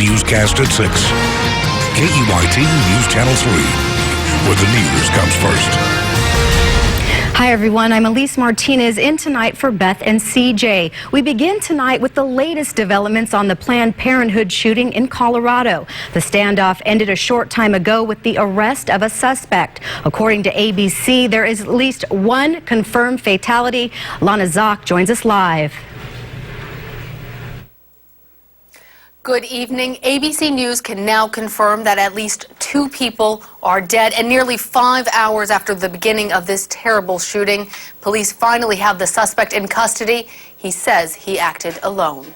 newscast at 6. KEYT News Channel 3, where the news comes first. Hi everyone, I'm Elise Martinez in tonight for Beth and CJ. We begin tonight with the latest developments on the Planned Parenthood shooting in Colorado. The standoff ended a short time ago with the arrest of a suspect. According to ABC, there is at least one confirmed fatality. Lana Zock joins us live. Good evening. ABC News can now confirm that at least 2 people are dead, and nearly 5 hours after the beginning of this terrible shooting, police finally have the suspect in custody. He says he acted alone.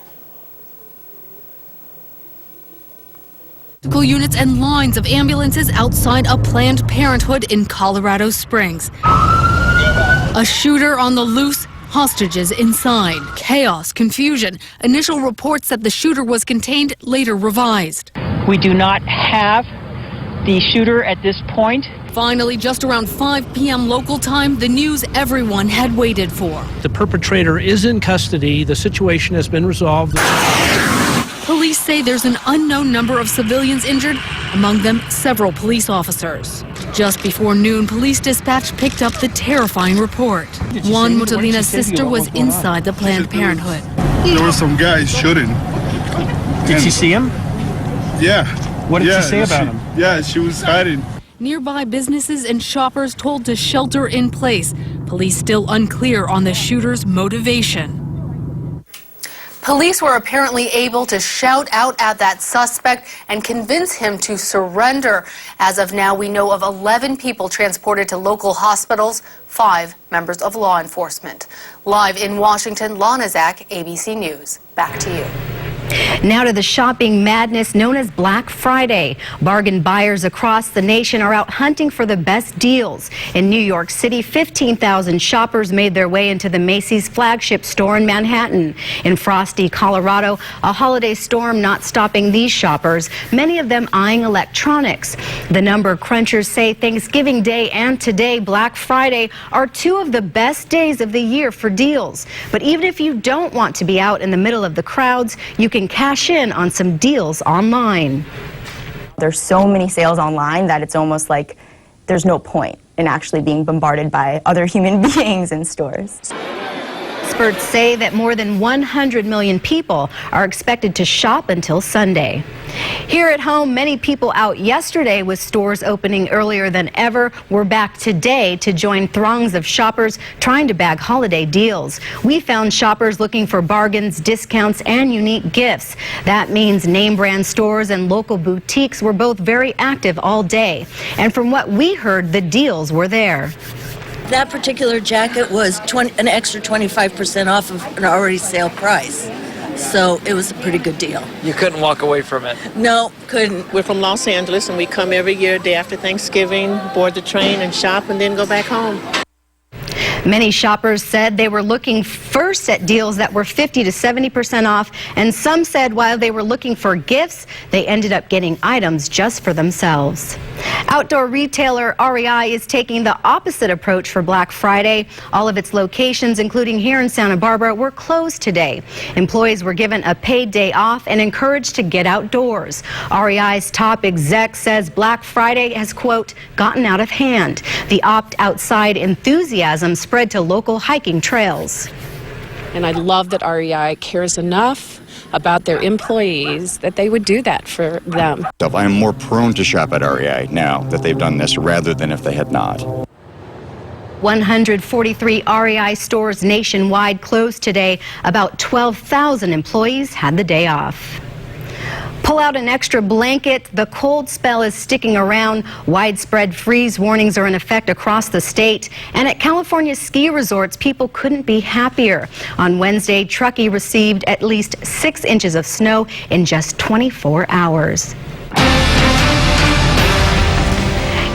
Medical units and lines of ambulances outside a Planned Parenthood in Colorado Springs. A shooter on the loose. Hostages inside. Chaos, confusion. Initial reports that the shooter was contained, later revised. We do not have the shooter at this point. Finally, just around 5 p.m. local time, the news everyone had waited for. The perpetrator is in custody. The situation has been resolved. Police say there's an unknown number of civilians injured, among them several police officers. Just before noon, police dispatch picked up the terrifying report. Juan Mutalina's sister was inside the Planned Parenthood. There were some guys shooting. Did she see him? Yeah. What did she say about him? Yeah, she was hiding. Nearby businesses and shoppers told to shelter in place. Police still unclear on the shooter's motivation. Police were apparently able to shout out at that suspect and convince him to surrender. As of now, we know of 11 people transported to local hospitals, 5 members of law enforcement. Live in Washington, Lana Zach, ABC News. Back to you. Now to the shopping madness known as Black Friday. Bargain buyers across the nation are out hunting for the best deals. In New York City, 15,000 shoppers made their way into the Macy's flagship store in Manhattan. In Frosty, Colorado, a holiday storm not stopping these shoppers, many of them eyeing electronics. The number crunchers say Thanksgiving Day and today, Black Friday, are 2 of the best days of the year for deals. But even if you don't want to be out in the middle of the crowds, you can cash in on some deals online. There's so many sales online that it's almost like there's no point in actually being bombarded by other human beings in stores. Experts say that more than 100 million people are expected to shop until Sunday. Here at home, many people out yesterday with stores opening earlier than ever were back today to join throngs of shoppers trying to bag holiday deals. We found shoppers looking for bargains, discounts, and unique gifts. That means name brand stores and local boutiques were both very active all day. And from what we heard, the deals were there. That particular jacket was an extra 25% off of an already sale price. So it was a pretty good deal. You couldn't walk away from it? No, couldn't. We're from Los Angeles, and we come every year, day after Thanksgiving, board the train and shop, and then go back home. Many shoppers said they were looking first at deals that were 50 to 70% off, and some said while they were looking for gifts, they ended up getting items just for themselves. Outdoor retailer REI is taking the opposite approach for Black Friday. All of its locations, including here in Santa Barbara, were closed today. Employees were given a paid day off and encouraged to get outdoors. REI's top exec says Black Friday has, quote, gotten out of hand. The opt-outside enthusiasm spread to local hiking trails. And I love that REI cares enough about their employees that they would do that for them. I am more prone to shop at REI now that they've done this rather than if they had not. 143 REI stores nationwide closed today. About 12,000 employees had the day off. Pull out an extra blanket. The cold spell is sticking around. Widespread freeze warnings are in effect across the state. And at California ski resorts, people couldn't be happier. On Wednesday, Truckee received at least 6 inches of snow in just 24 hours.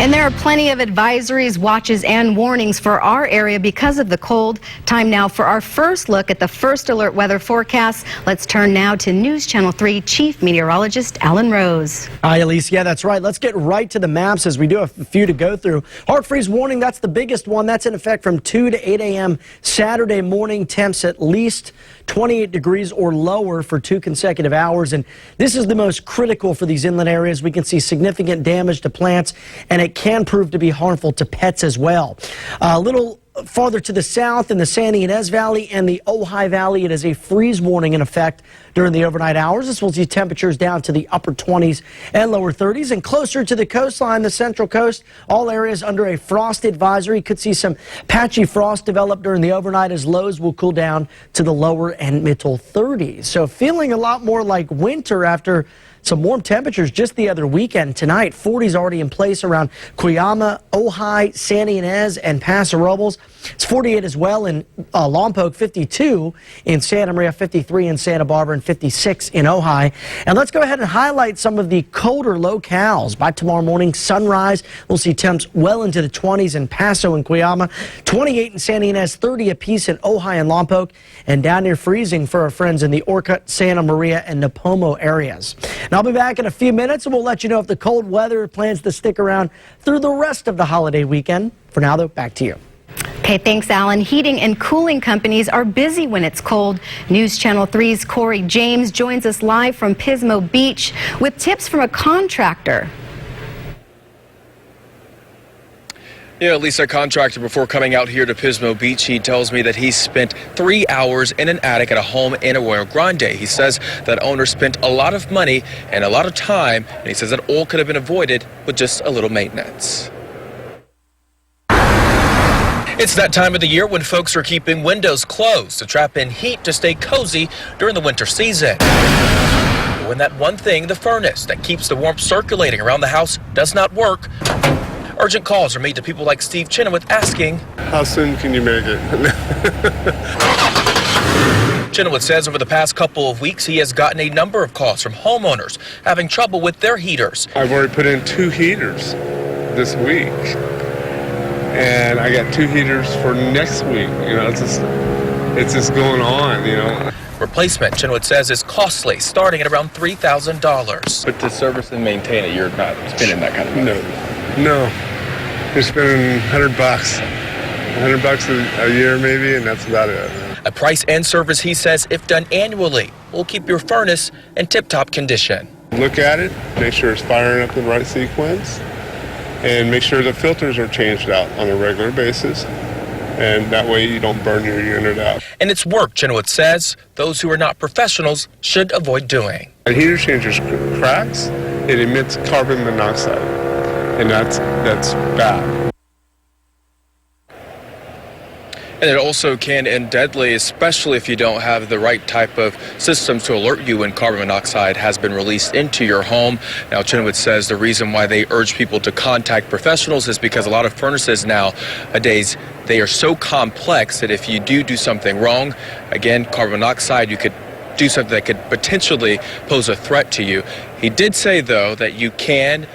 And there are plenty of advisories, watches, and warnings for our area because of the cold. Time now for our first look at the first alert weather forecast. Let's turn now to News Channel 3 Chief Meteorologist Alan Rose. Hi, Elise. Yeah, that's right. Let's get right to the maps as we do have a few to go through. Hard freeze warning, that's the biggest one. That's in effect from 2 to 8 a.m. Saturday morning. Temps at least 28 degrees or lower for 2 consecutive hours. And this is the most critical for these inland areas. We can see significant damage to plants, and it can prove to be harmful to pets as well. A little farther to the south in the San Ynez Valley and the Ojai Valley, it is a freeze warning in effect during the overnight hours. This will see temperatures down to the upper 20s and lower 30s. And closer to the coastline, the Central Coast, all areas under a frost advisory. Could see some patchy frost develop during the overnight as lows will cool down to the lower and middle 30s. So feeling a lot more like winter after some warm temperatures just the other weekend. Tonight, 40s already in place around Cuyama, Ojai, San Ynez, and Paso Robles. It's 48 as well in Lompoc, 52 in Santa Maria, 53 in Santa Barbara, and 56 in Ojai. And let's go ahead and highlight some of the colder locales. By tomorrow morning, sunrise, we'll see temps well into the 20s in Paso and Cuyama, 28 in Santa Ynez, 30 apiece in Ojai and Lompoc, and down near freezing for our friends in the Orcutt, Santa Maria, and Napomo areas. And I'll be back in a few minutes, and we'll let you know if the cold weather plans to stick around through the rest of the holiday weekend. For now, though, back to you. Okay, thanks, Alan. Heating and cooling companies are busy when it's cold. News Channel 3's Corey James joins us live from Pismo Beach with tips from a contractor. Yeah, at least a contractor, before coming out here to Pismo Beach, he tells me that he spent 3 hours in an attic at a home in Arroyo Grande. He says that owner spent a lot of money and a lot of time, and he says that all could have been avoided with just a little maintenance. It's that time of the year when folks are keeping windows closed to trap in heat to stay cozy during the winter season. But when that one thing, the furnace that keeps the warmth circulating around the house, does not work, urgent calls are made to people like Steve Chenoweth asking, how soon can you make it? Chenoweth says over the past couple of weeks he has gotten a number of calls from homeowners having trouble with their heaters. I've already put in 2 heaters this week, and I got 2 heaters for next week. You know, it's just going on, you know. Replacement, Chenoweth says, is costly, starting at around $3,000. But to service and maintain it, you're not spending that kind of money. No. You're spending $100 a year maybe, and that's about it. A price and service, he says, if done annually, will keep your furnace in tip-top condition. Look at it, make sure it's firing up in the right sequence, and make sure the filters are changed out on a regular basis, and that way you don't burn your unit out. And it's work, Chenoweth says, those who are not professionals should avoid doing. A heater changes cracks, it emits carbon monoxide, and that's bad. And it also can end deadly, especially if you don't have the right type of systems to alert you when carbon monoxide has been released into your home. Now, Chenoweth says the reason why they urge people to contact professionals is because a lot of furnaces nowadays, they are so complex that if you do something wrong, again, carbon monoxide, you could do something that could potentially pose a threat to you. He did say, though, that you can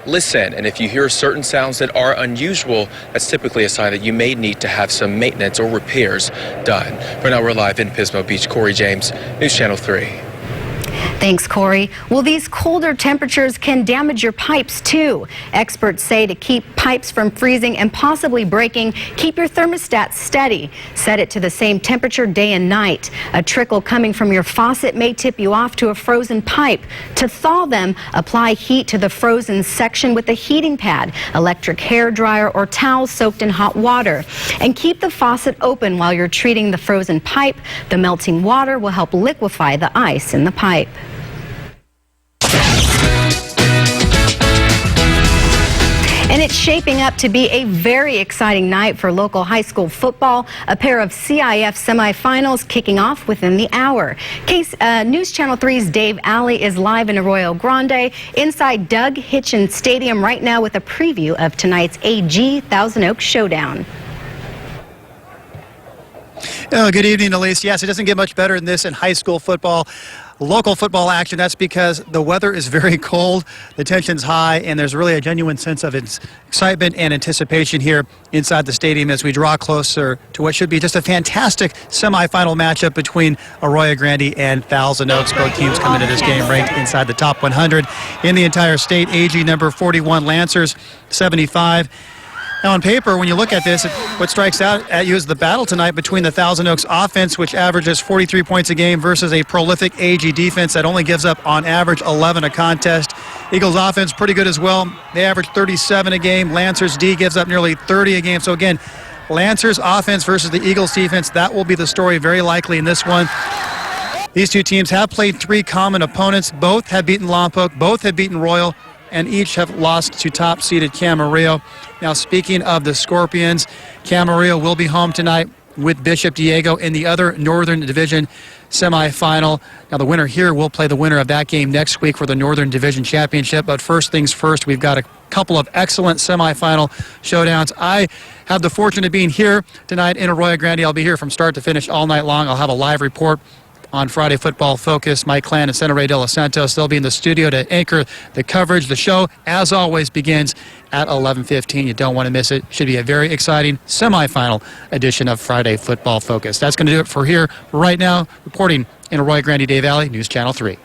listen, and if you hear certain sounds that are unusual, that's typically a sign that you may need to have some maintenance or repairs done. For now, we're live in Pismo Beach. Corey James, News Channel 3. Thanks, Corey. Well, these colder temperatures can damage your pipes, too. Experts say to keep pipes from freezing and possibly breaking, keep your thermostat steady. Set it to the same temperature day and night. A trickle coming from your faucet may tip you off to a frozen pipe. To thaw them, apply heat to the frozen section with a heating pad, electric hair dryer, or towels soaked in hot water. And keep the faucet open while you're treating the frozen pipe. The melting water will help liquefy the ice in the pipe. And it's shaping up to be a very exciting night for local high school football. A pair of CIF semifinals kicking off within the hour. News Channel 3's Dave Alley is live in Arroyo Grande inside Doug Hitchens Stadium right now with a preview of tonight's AG Thousand Oaks Showdown. Oh, good evening, Elise. Yes, it doesn't get much better than this in high school football. Local football action, that's because the weather is very cold, the tension's high, and there's really a genuine sense of excitement and anticipation here inside the stadium as we draw closer to what should be just a fantastic semifinal matchup between Arroyo Grande and Thousand Oaks. Both teams come into this game ranked inside the top 100 in the entire state. AG number 41, Lancers 75. Now, on paper, when you look at this, what strikes out at you is the battle tonight between the Thousand Oaks offense, which averages 43 points a game, versus a prolific AG defense that only gives up, on average, 11 a contest. Eagles offense, pretty good as well. They average 37 a game. Lancers D gives up nearly 30 a game. So, again, Lancers offense versus the Eagles defense, that will be the story very likely in this one. These two teams have played 3 common opponents. Both have beaten Lompoc, both have beaten Royal, and each have lost to top-seeded Camarillo. Now, speaking of the Scorpions, Camarillo will be home tonight with Bishop Diego in the other Northern Division semifinal. Now, the winner here will play the winner of that game next week for the Northern Division Championship. But first things first, we've got a couple of excellent semifinal showdowns. I have the fortune of being here tonight in Arroyo Grande. I'll be here from start to finish all night long. I'll have a live report on Friday Football Focus. Mike Clan and Senator Ray De Los Santos, they'll be in the studio to anchor the coverage. The show, as always, begins at 11:15. You don't want to miss it. Should be a very exciting semifinal edition of Friday Football Focus. That's going to do it for here right now. Reporting in Arroyo Grande Day Valley, News Channel 3.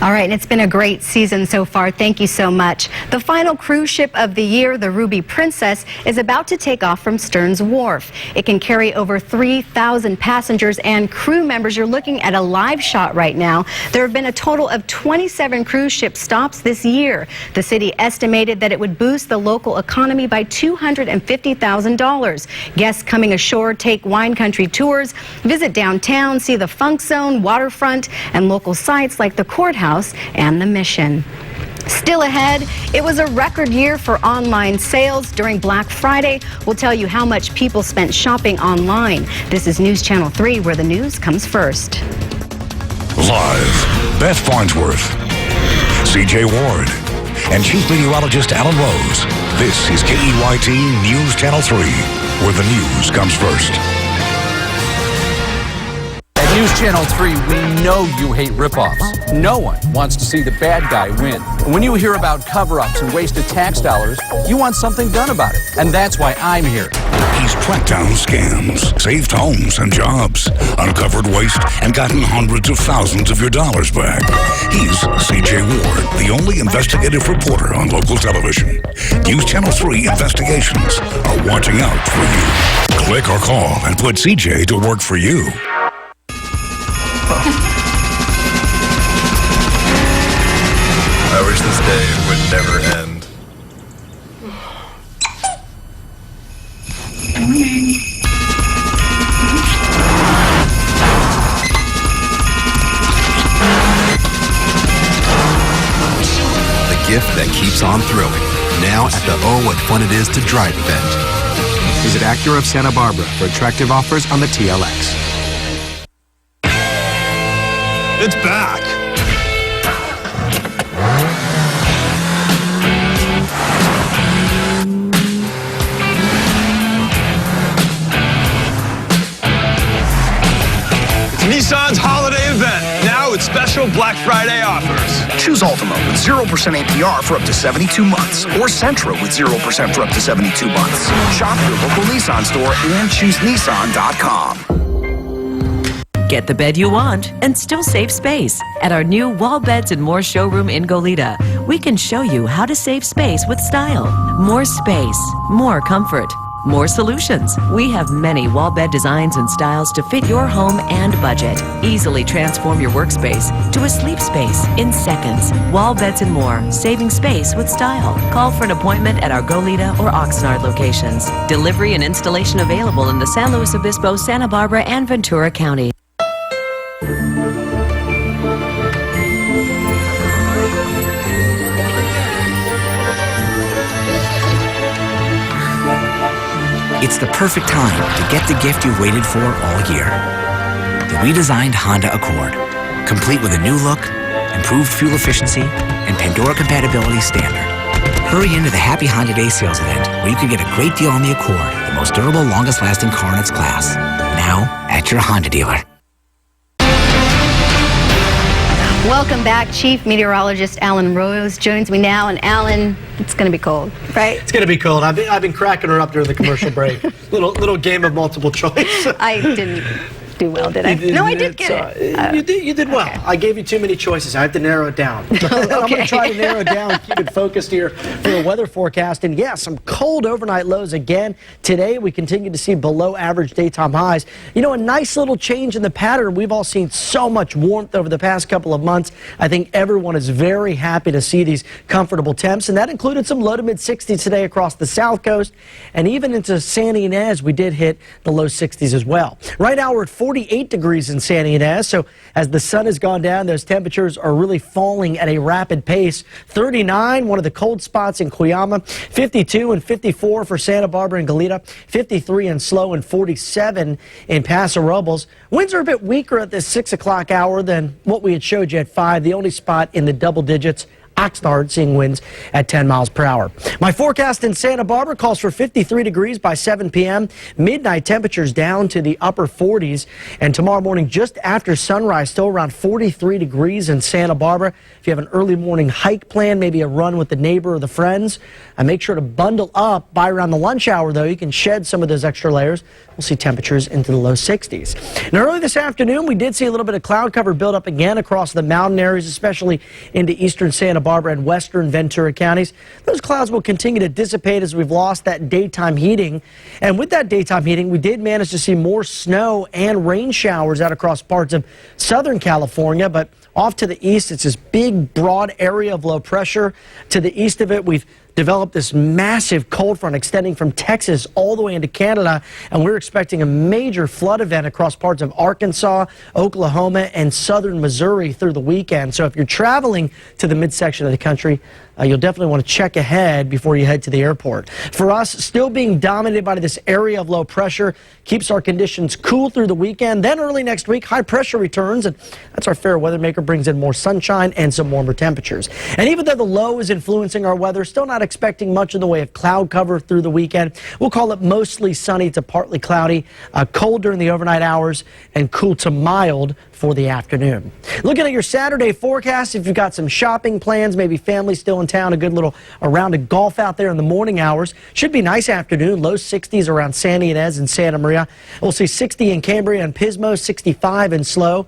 All right, and it's been a great season so far. Thank you so much. The final cruise ship of the year, the Ruby Princess, is about to take off from Stearns Wharf. It can carry over 3,000 passengers and crew members. You're looking at a live shot right now. There have been a total of 27 cruise ship stops this year. The city estimated that it would boost the local economy by $250,000. Guests coming ashore take wine country tours, visit downtown, see the Funk Zone, waterfront, and local sites like the courthouse and the Mission. Still ahead, it was a record year for online sales during Black Friday. We'll tell you how much people spent shopping online. This is News Channel 3, where the news comes first. Live, Beth Farnsworth, CJ Ward, and Chief Meteorologist Alan Rose. This is KEYT News Channel 3, where the news comes first. News Channel 3, we know you hate ripoffs. No one wants to see the bad guy win. When you hear about cover-ups and wasted tax dollars, you want something done about it. And that's why I'm here. He's tracked down scams, saved homes and jobs, uncovered waste, and gotten hundreds of thousands of your dollars back. He's CJ Ward, the only investigative reporter on local television. News Channel 3 investigations are watching out for you. Click or call and put CJ to work for you. I wish this day would never end. The gift that keeps on thrilling. Now at the Oh What Fun It Is to Drive event. Visit Acura of Santa Barbara for attractive offers on the TLX. It's back. It's Nissan's holiday event, now with special Black Friday offers. Choose Altima with 0% APR for up to 72 months, or Sentra with 0% for up to 72 months. Shop your local Nissan store and choose Nissan.com. Get the bed you want and still save space. At our new Wall Beds and More showroom in Goleta, we can show you how to save space with style. More space, more comfort, more solutions. We have many wall bed designs and styles to fit your home and budget. Easily transform your workspace to a sleep space in seconds. Wall Beds and More, saving space with style. Call for an appointment at our Goleta or Oxnard locations. Delivery and installation available in the San Luis Obispo, Santa Barbara, and Ventura County. It's the perfect time to get the gift you've waited for all year. The redesigned Honda Accord, complete with a new look, improved fuel efficiency, and Pandora compatibility standard. Hurry into the Happy Honda Day sales event where you can get a great deal on the Accord, the most durable, longest-lasting car in its class. Now at your Honda dealer. Welcome back. Chief Meteorologist Alan Rose joins me now. And Alan, it's going to be cold, right? It's going to be cold. I've been cracking her up during the commercial break. little game of multiple choice. I didn't too well, did I? No, I did get it. You did well. Okay. I gave you too many choices. I have to narrow it down. I'm going to try to narrow it down and keep it focused here for the weather forecast. And yeah, some cold overnight lows again. Today, we continue to see below average daytime highs. You know, a nice little change in the pattern. We've all seen so much warmth over the past couple of months. I think everyone is very happy to see these comfortable temps, and that included some low to mid 60s today across the south coast, and even into Santa Ynez, we did hit the low 60s as well. Right now, we're at 48 degrees in Santa Ynez, so as the sun has gone down, those temperatures are really falling at a rapid pace. 39, one of the cold spots in Cuyama, 52 and 54 for Santa Barbara and Goleta, 53 in Slow, and 47 in Paso Robles. Winds are a bit weaker at this 6 o'clock hour than what we had showed you at 5, the only spot in the double digits. Oxnard seeing winds at 10 miles per hour. My forecast in Santa Barbara calls for 53 degrees by 7 p.m. Midnight temperatures down to the upper 40s. And tomorrow morning, just after sunrise, still around 43 degrees in Santa Barbara. If you have an early morning hike plan, maybe a run with the neighbor or the friends, make sure to bundle up by around the lunch hour, though. You can shed some of those extra layers. We'll see temperatures into the low 60s. And early this afternoon, we did see a little bit of cloud cover build up again across the mountain areas, especially into eastern Santa Barbara and western Ventura counties. Those clouds will continue to dissipate as we've lost that daytime heating. And with that daytime heating, we did manage to see more snow and rain showers out across parts of Southern California, but off to the east, it's this big, broad area of low pressure. To the east of it, we've developed this massive cold front extending from Texas all the way into Canada, and we're expecting a major flood event across parts of Arkansas, Oklahoma, and southern Missouri through the weekend. So if you're traveling to the midsection of the country, you'll definitely want to check ahead before you head to the airport. For us, still being dominated by this area of low pressure keeps our conditions cool through the weekend. Then early next week, high pressure returns, and that's our fair weather maker, brings in more sunshine and some warmer temperatures. And even though the low is influencing our weather, still not expecting much in the way of cloud cover through the weekend. We'll call it mostly sunny to partly cloudy, cold during the overnight hours, and cool to mild for the afternoon. Looking at your Saturday forecast, if you've got some shopping plans, maybe family still in town, a good little round of golf out there in the morning hours. Should be nice afternoon, low 60s around Santa Ynez and Santa Maria. We'll see 60 in Cambria and Pismo, 65 in Slow.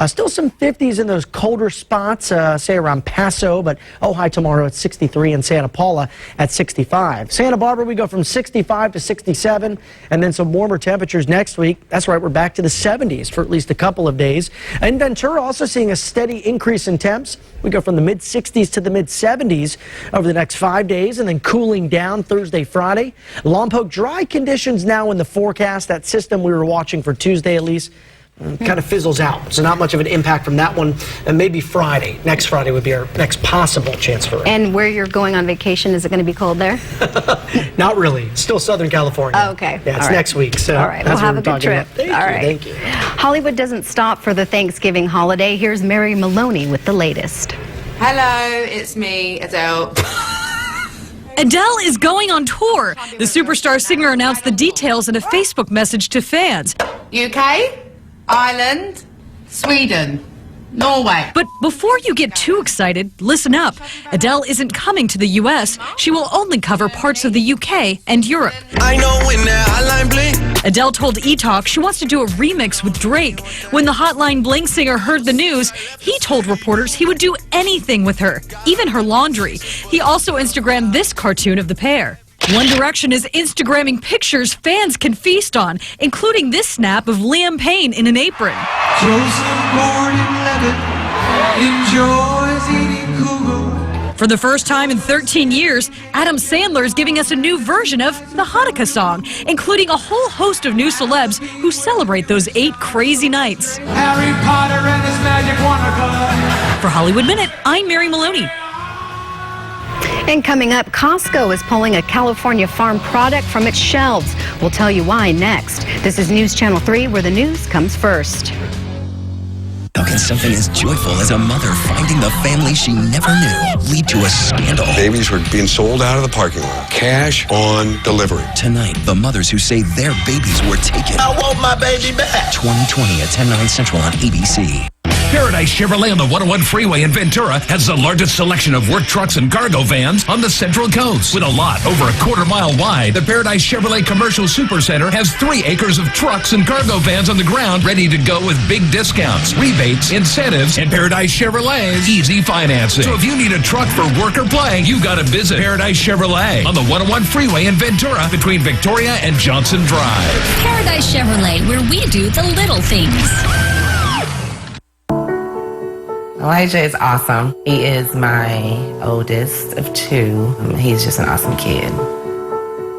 Still some 50s in those colder spots, say around Paso, but high tomorrow at 63 and Santa Paula at 65. Santa Barbara, we go from 65 to 67, and then some warmer temperatures next week. That's right, we're back to the 70s for at least a couple of days. In Ventura, also seeing a steady increase in temps. We go from the mid-60s to the mid-70s over the next 5 days, and then cooling down Thursday, Friday. Lompoc, dry conditions now in the forecast. That system we were watching for Tuesday at least kind of fizzles out, so not much of an impact from that one. And maybe Friday, next Friday would be our next possible chance for rain. And where you're going on vacation, is it going to be cold there? Not really. Still Southern California. Oh, okay. Yeah, it's next week. So all right, that's well, what have we're a good trip. Thank you. Thank you. Hollywood doesn't stop for the Thanksgiving holiday. Here's Mary Maloney with the latest. Hello, it's me, Adele. Adele is going on tour. The superstar singer announced the details in a Facebook message to fans. UK, Ireland, Sweden, Norway. But before you get too excited, listen up. Adele isn't coming to the U.S. She will only cover parts of the U.K. and Europe. I know when that hotline bling. Adele told E-Talk she wants to do a remix with Drake. When the Hotline Bling singer heard the news, he told reporters he would do anything with her, even her laundry. He also Instagrammed this cartoon of the pair. One Direction is Instagramming pictures fans can feast on, including this snap of Liam Payne in an apron. Joseph Gordon-Levitt enjoys eating cougar. For the first time in 13 years, Adam Sandler is giving us a new version of the Hanukkah song, including a whole host of new celebs who celebrate those 8 crazy nights. Harry Potter and his magic wand. For Hollywood Minute, I'm Mary Maloney. And coming up, Costco is pulling a California farm product from its shelves. We'll tell you why next. This is News Channel 3, where the news comes first. How can something as joyful as a mother finding the family she never knew lead to a scandal? Babies were being sold out of the parking lot. Cash on delivery. Tonight, the mothers who say their babies were taken. I want my baby back. 2020 at 10/9 Central on ABC. Paradise Chevrolet on the 101 freeway in Ventura has the largest selection of work trucks and cargo vans on the Central Coast. With a lot over a quarter-mile wide, the Paradise Chevrolet Commercial Supercenter has 3 acres of trucks and cargo vans on the ground ready to go with big discounts, rebates, incentives, and Paradise Chevrolet's easy financing. So if you need a truck for work or play, you got to visit Paradise Chevrolet on the 101 freeway in Ventura between Victoria and Johnson Drive. Paradise Chevrolet, where we do the little things. Elijah is awesome. He is my oldest of 2. He's just an awesome kid.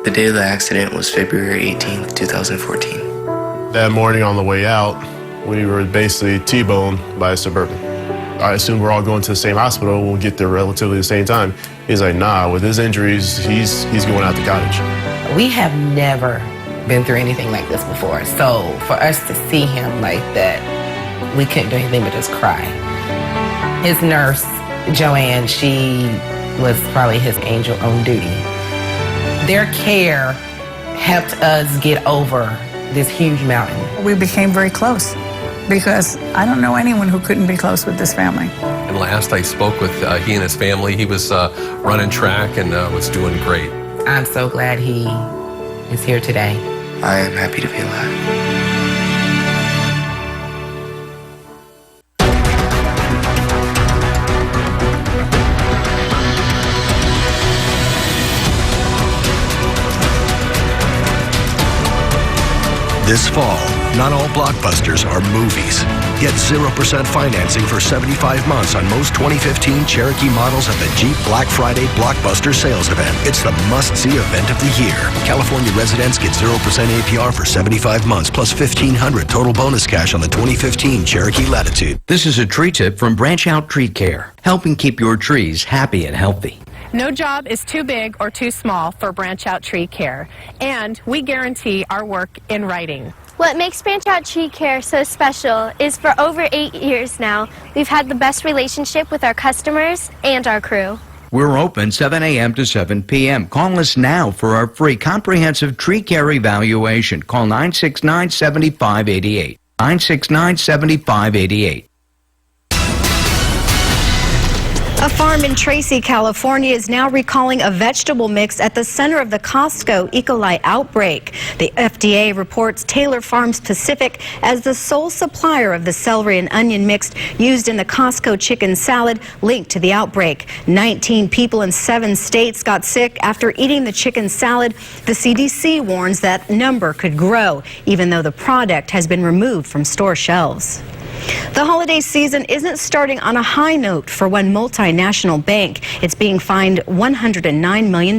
The day of the accident was February 18th, 2014. That morning on the way out, we were basically T-boned by a Suburban. I assume we're all going to the same hospital. We'll get there relatively the same time. He's like, nah, with his injuries, he's going out to cottage. We have never been through anything like this before. So for us to see him like that, we couldn't do anything but just cry. His nurse, Joanne, she was probably his angel on duty. Their care helped us get over this huge mountain. We became very close because I don't know anyone who couldn't be close with this family. And last I spoke with he and his family, he was running track and was doing great. I'm so glad he is here today. I am happy to be alive. This fall, not all blockbusters are movies. Get 0% financing for 75 months on most 2015 Cherokee models at the Jeep Black Friday Blockbuster Sales Event. It's the must-see event of the year. California residents get 0% APR for 75 months, plus $1,500 total bonus cash on the 2015 Cherokee Latitude. This is a tree tip from Branch Out Tree Care, helping keep your trees happy and healthy. No job is too big or too small for Branch Out Tree Care, and we guarantee our work in writing. What makes Branch Out Tree Care so special is for over 8 years now, we've had the best relationship with our customers and our crew. We're open 7 a.m. to 7 p.m. Call us now for our free comprehensive tree care evaluation. Call 969-7588. 969-7588. A farm in Tracy, California is now recalling a vegetable mix at the center of the Costco E. coli outbreak. The FDA reports Taylor Farms Pacific as the sole supplier of the celery and onion mix used in the Costco chicken salad linked to the outbreak. 19 people in 7 states got sick after eating the chicken salad. The CDC warns that number could grow, even though the product has been removed from store shelves. The holiday season isn't starting on a high note for one multinational bank. It's being fined $109 million.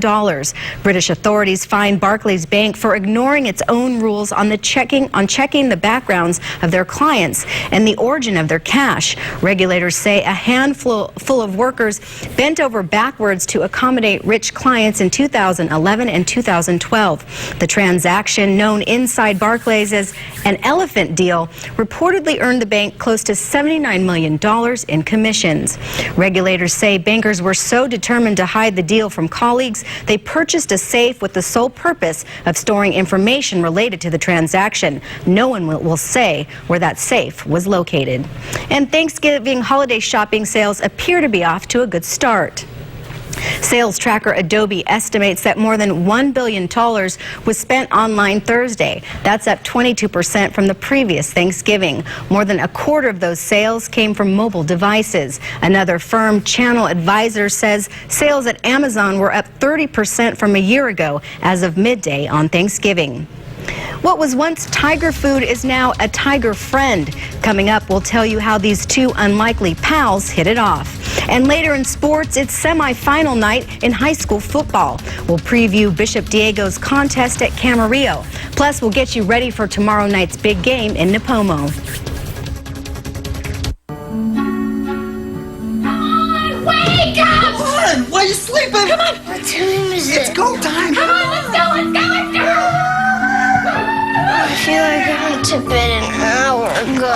British authorities fined Barclays Bank for ignoring its own rules on checking the backgrounds of their clients and the origin of their cash. Regulators say a handful of workers bent over backwards to accommodate rich clients in 2011 and 2012. The transaction, known inside Barclays as an elephant deal, reportedly earned the bank close to $79 million in commissions. Regulators say bankers were so determined to hide the deal from colleagues, they purchased a safe with the sole purpose of storing information related to the transaction. No one will say where that safe was located. And Thanksgiving holiday shopping sales appear to be off to a good start. Sales tracker Adobe estimates that more than $1 billion was spent online Thursday. That's up 22% from the previous Thanksgiving. More than a quarter of those sales came from mobile devices. Another firm, Channel Advisor, says sales at Amazon were up 30% from a year ago as of midday on Thanksgiving. What was once tiger food is now a tiger friend. Coming up, we'll tell you how these two unlikely pals hit it off. And later in sports, it's semifinal night in high school football. We'll preview Bishop Diego's contest at Camarillo. Plus, we'll get you ready for tomorrow night's big game in Nipomo. Wake up! Come on! Why are you sleeping? Come on! What time is it? It's go time! Come on, let's go, let's go, let's go! I feel like I went to bed an hour ago.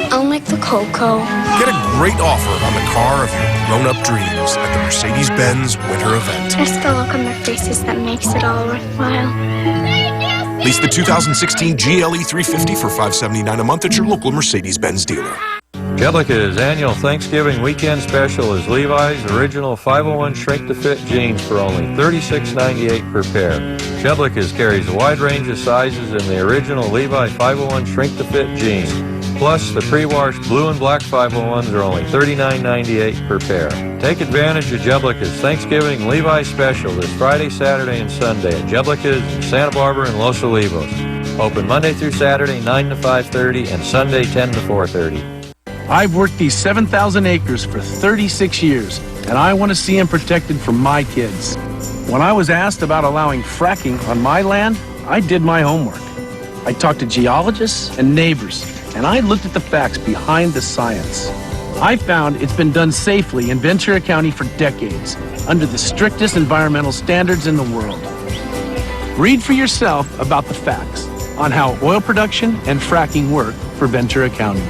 I'll make the cocoa. Get a great offer on the car of your grown-up dreams at the Mercedes-Benz Winter Event. It's the look on their faces that makes it all worthwhile. Lease the 2016 GLE 350 for $579 a month at your local Mercedes-Benz dealer. Jeblica's annual Thanksgiving weekend special is Levi's original 501 shrink-to-fit jeans for only $36.98 per pair. Jeblica's carries a wide range of sizes in the original Levi 501 shrink-to-fit jeans. Plus, the pre-washed blue and black 501s are only $39.98 per pair. Take advantage of Jeblica's Thanksgiving Levi's special this Friday, Saturday, and Sunday at Jeblica's in Santa Barbara and Los Olivos. Open Monday through Saturday, 9 to 5:30, and Sunday, 10 to 4:30. I've worked these 7,000 acres for 36 years, and I want to see them protected for my kids. When I was asked about allowing fracking on my land, I did my homework. I talked to geologists and neighbors, and I looked at the facts behind the science. I found it's been done safely in Ventura County for decades, under the strictest environmental standards in the world. Read for yourself about the facts on how oil production and fracking work for Ventura County.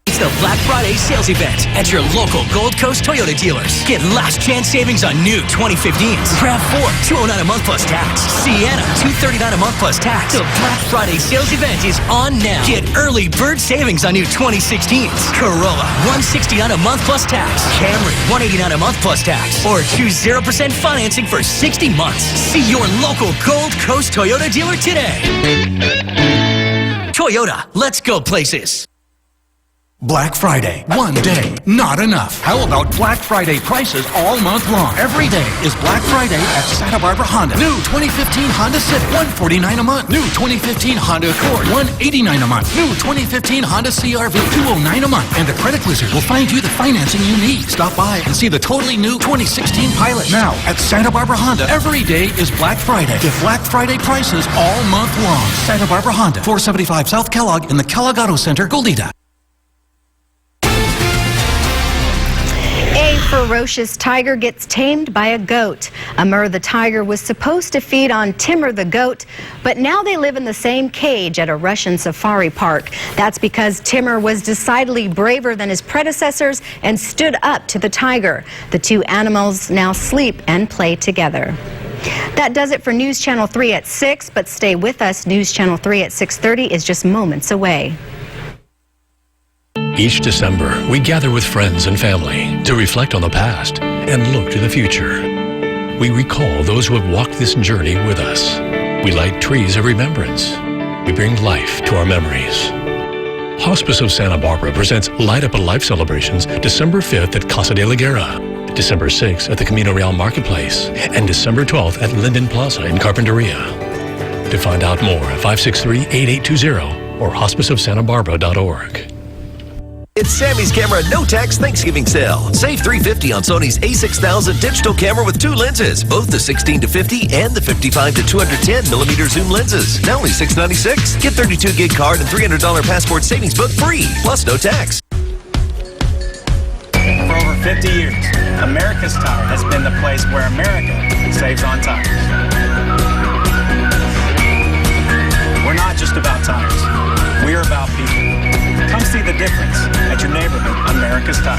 It's the Black Friday sales event at your local Gold Coast Toyota dealers. Get last chance savings on new 2015s. RAV4, $209 a month plus tax. Sienna, $239 a month plus tax. The Black Friday sales event is on now. Get early bird savings on new 2016s. Corolla, $169 a month plus tax. Camry, $189 a month plus tax. Or choose 0% financing for 60 months. See your local Gold Coast Toyota dealer today. Toyota, let's go places. Black Friday, one day, not enough. How about Black Friday prices all month long? Every day is Black Friday at Santa Barbara Honda. New 2015 Honda Civic, $149 a month. New 2015 Honda Accord, $189 a month. New 2015 Honda CR-V, $209 a month. And the Credit Wizard will find you the financing you need. Stop by and see the totally new 2016 Pilot. Now, at Santa Barbara Honda, every day is Black Friday. Get Black Friday prices all month long. Santa Barbara Honda, 475 South Kellogg in the Kellogg Auto Center, Goleta. A ferocious tiger gets tamed by a goat. Amur the tiger was supposed to feed on Timur the goat, but now they live in the same cage at a Russian safari park. That's because Timur was decidedly braver than his predecessors and stood up to the tiger. The two animals now sleep and play together. That does it for News Channel 3 at 6, but stay with us. News Channel 3 at 6:30 is just moments away. Each December, we gather with friends and family to reflect on the past and look to the future. We recall those who have walked this journey with us. We light trees of remembrance. We bring life to our memories. Hospice of Santa Barbara presents Light Up a Life celebrations December 5th at Casa de la Guerra, December 6th at the Camino Real Marketplace, and December 12th at Linden Plaza in Carpinteria. To find out more, 563-8820 or hospiceofsantabarbara.org. It's Sammy's Camera No Tax Thanksgiving Sale. Save $350 on Sony's A6000 digital camera with two lenses, both the 16 to 50 and the 55 to 210 millimeter zoom lenses. Now only $696. Get 32 gig card and $300 passport savings book free, plus no tax. For over 50 years, America's Tire has been the place where America saves on tires. We're not just about tires. We're about people. Come see the difference at your neighborhood America's Tire.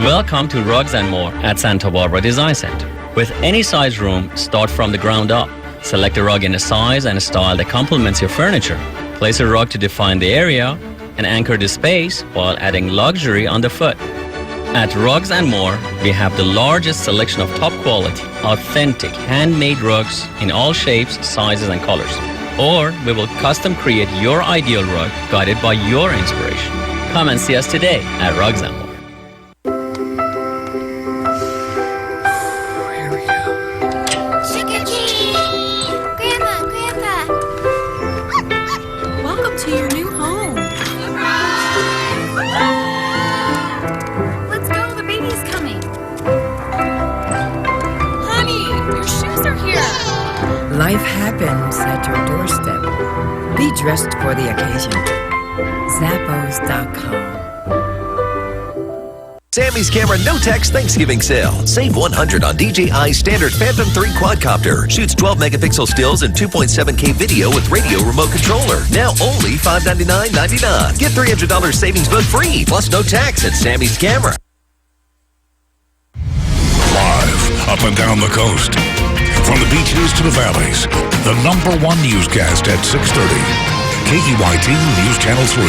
Welcome to Rugs and More at Santa Barbara Design Center. With any size room, start from the ground up. Select a rug in a size and a style that complements your furniture. Place a rug to define the area and anchor the space while adding luxury underfoot. At Rugs and More, we have the largest selection of top quality, authentic, handmade rugs in all shapes, sizes, and colors. Or we will custom create your ideal rug guided by your inspiration. Come and see us today at Rugs and More. Welcome to your new home. Let's go, the baby's coming. Honey, your shoes are here. Life happens at your doorstep. Be dressed for the occasion. Zappos.com. Sammy's Camera No Tax Thanksgiving Sale. Save $100 on DJI Standard Phantom 3 Quadcopter. Shoots 12 megapixel stills and 2.7K video with radio remote controller. Now only $599.99. Get $300 savings book free, plus no tax at Sammy's Camera. up and down the coast. From the beaches to the valleys, the #1 newscast at 6:30. KEYT News Channel 3,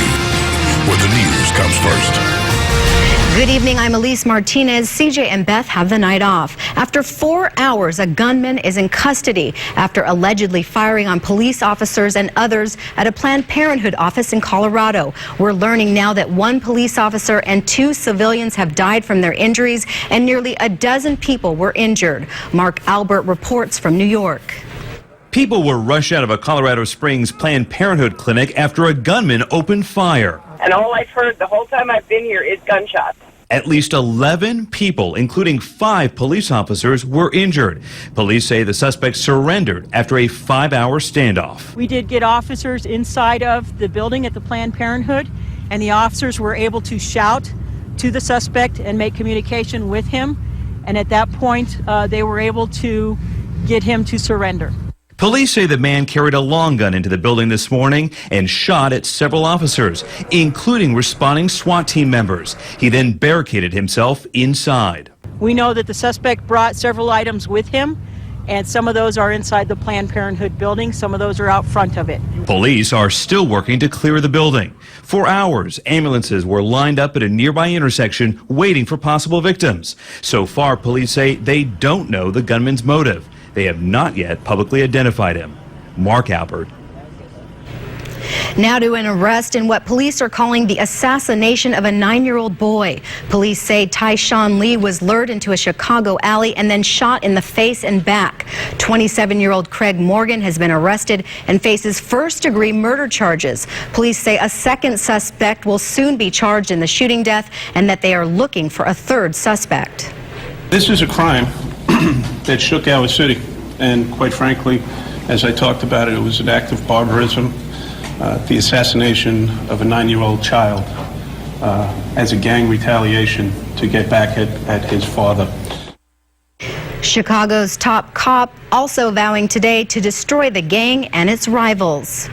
where the news comes first. Good evening, I'm Elise Martinez. CJ and Beth have the night off. After 4 hours, a gunman is in custody after allegedly firing on police officers and others at a Planned Parenthood office in Colorado. We're learning now that 1 police officer and 2 civilians have died from their injuries, and nearly a dozen people were injured. Mark Albert reports from New York. People were rushed out of a Colorado Springs Planned Parenthood clinic after a gunman opened fire. And all I've heard the whole time I've been here is gunshots. At least 11 people, including 5 police officers, were injured. Police say the suspect surrendered after a 5-hour standoff. We did get officers inside of the building at the Planned Parenthood, and the officers were able to shout to the suspect and make communication with him. And at that point, they were able to get him to surrender. Police say the man carried a long gun into the building this morning and shot at several officers, including responding SWAT team members. He then barricaded himself inside. We know that the suspect brought several items with him, and some of those are inside the Planned Parenthood building. Some of those are out front of it. Police are still working to clear the building. For hours, ambulances were lined up at a nearby intersection waiting for possible victims. So far, police say they don't know the gunman's motive. They have not yet publicly identified him. Mark Albert. Now to an arrest in what police are calling the assassination of a 9-year-old boy. Police say Tyshawn Lee was lured into a Chicago alley and then shot in the face and back. 27-year-old Craig Morgan has been arrested and faces first-degree murder charges. Police say a second suspect will soon be charged in the shooting death and that they are looking for a third suspect. This is a crime that shook our city, and quite frankly, as I talked about it, it was an act of barbarism, the assassination of a 9-year-old child as a gang retaliation to get back at his father. Chicago's top cop also vowing today to destroy the gang and its rivals.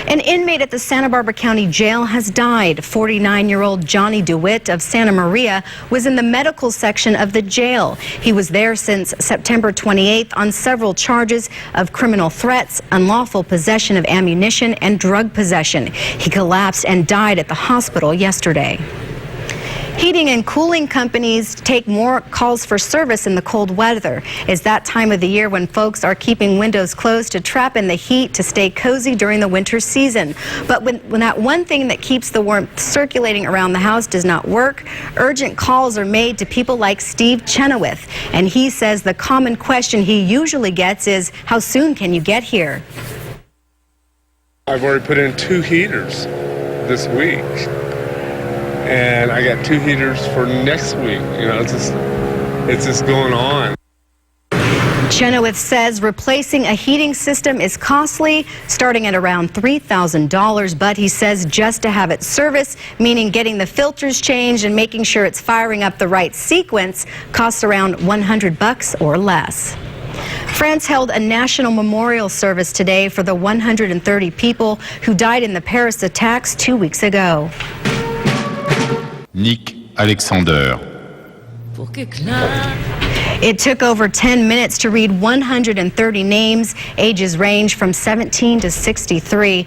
An inmate at the Santa Barbara County Jail has died. 49-year-old Johnny DeWitt of Santa Maria was in the medical section of the jail. He was there since September 28th on several charges of criminal threats, unlawful possession of ammunition, and drug possession. He collapsed and died at the hospital yesterday. Heating and cooling companies take more calls for service in the cold weather. It's that time of the year when folks are keeping windows closed to trap in the heat to stay cozy during the winter season. But when that one thing that keeps the warmth circulating around the house does not work, urgent calls are made to people like Steve Chenoweth. And he says the common question he usually gets is, how soon can you get here? I've already put in 2 heaters this week. And I got 2 heaters for next week. You know, it's just going on. Chenoweth says replacing a heating system is costly, starting at around $3,000, but he says just to have it serviced, meaning getting the filters changed and making sure it's firing up the right sequence, costs around $100 or less. France held a national memorial service today for the 130 people who died in the Paris attacks 2 weeks ago. Nick Alexander. It took over 10 minutes to read 130 names. Ages range from 17 to 63.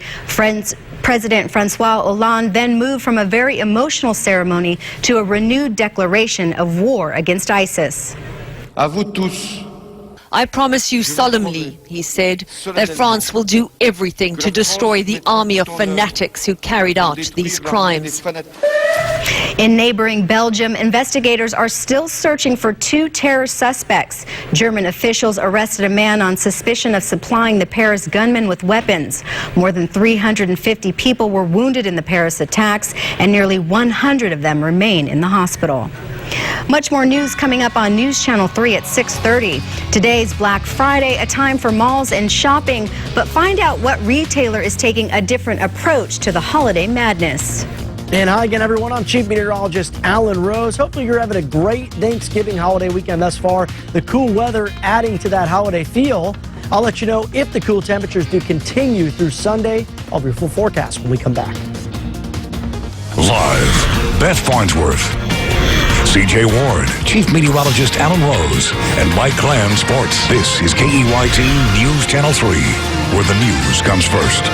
President Francois Hollande then moved from a very emotional ceremony to a renewed declaration of war against ISIS. À vous tous. I promise you solemnly, he said, that France will do everything to destroy the army of fanatics who carried out these crimes. In neighboring Belgium, investigators are still searching for 2 terror suspects. German officials arrested a man on suspicion of supplying the Paris gunman with weapons. More than 350 people were wounded in the Paris attacks, and nearly 100 of them remain in the hospital. Much more news coming up on News Channel 3 at 6:30. Today's Black Friday, a time for malls and shopping, but find out what retailer is taking a different approach to the holiday madness. And hi again, everyone. I'm Chief Meteorologist Alan Rose. Hopefully you're having a great Thanksgiving holiday weekend thus far. The cool weather adding to that holiday feel. I'll let you know if the cool temperatures do continue through Sunday. I'll have your full forecast when we come back. Live, Beth Farnsworth. CJ Ward, Chief Meteorologist Alan Rose, and Mike Clam Sports. This is KEYT News Channel 3, where the news comes first.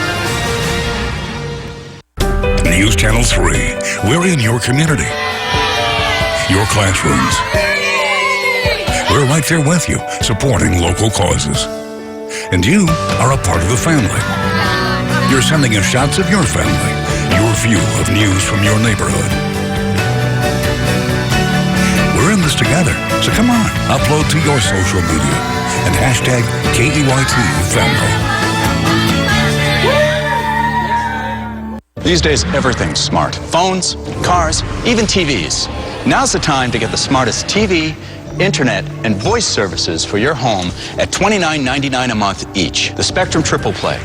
News Channel 3, we're in your community, your classrooms. We're right there with you, supporting local causes. And you are a part of the family. You're sending us shots of your family, your view of news from your neighborhood. We're in this together, so come on, upload to your social media and hashtag KEYT family. These days, everything's smart. Phones, cars, even TVs. Now's the time to get the smartest TV, internet, and voice services for your home at $29.99 a month each. The Spectrum Triple Play.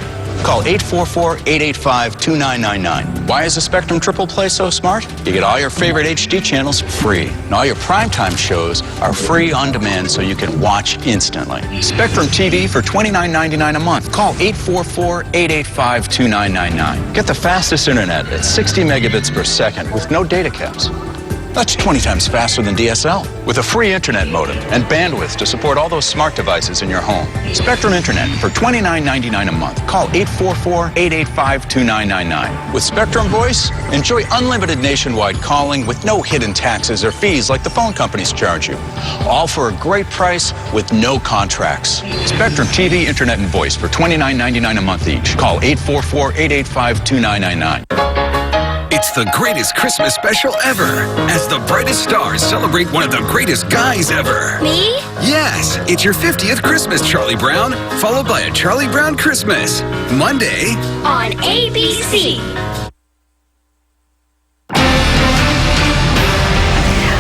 Call 844-885-2999. Why is the Spectrum Triple Play so smart? You get all your favorite HD channels free. And all your primetime shows are free on demand so you can watch instantly. Spectrum TV for $29.99 a month. Call 844-885-2999. Get the fastest internet at 60 megabits per second with no data caps. That's 20 times faster than DSL, with a free internet modem and bandwidth to support all those smart devices in your home. Spectrum Internet for $29.99 a month. Call 844-885-2999. With Spectrum Voice, enjoy unlimited nationwide calling with no hidden taxes or fees like the phone companies charge you. All for a great price with no contracts. Spectrum TV, Internet, and Voice for $29.99 a month each. Call 844-885-2999. It's the greatest Christmas special ever, as the brightest stars celebrate one of the greatest guys ever. Me? Yes, it's your 50th Christmas, Charlie Brown, followed by a Charlie Brown Christmas, Monday on ABC.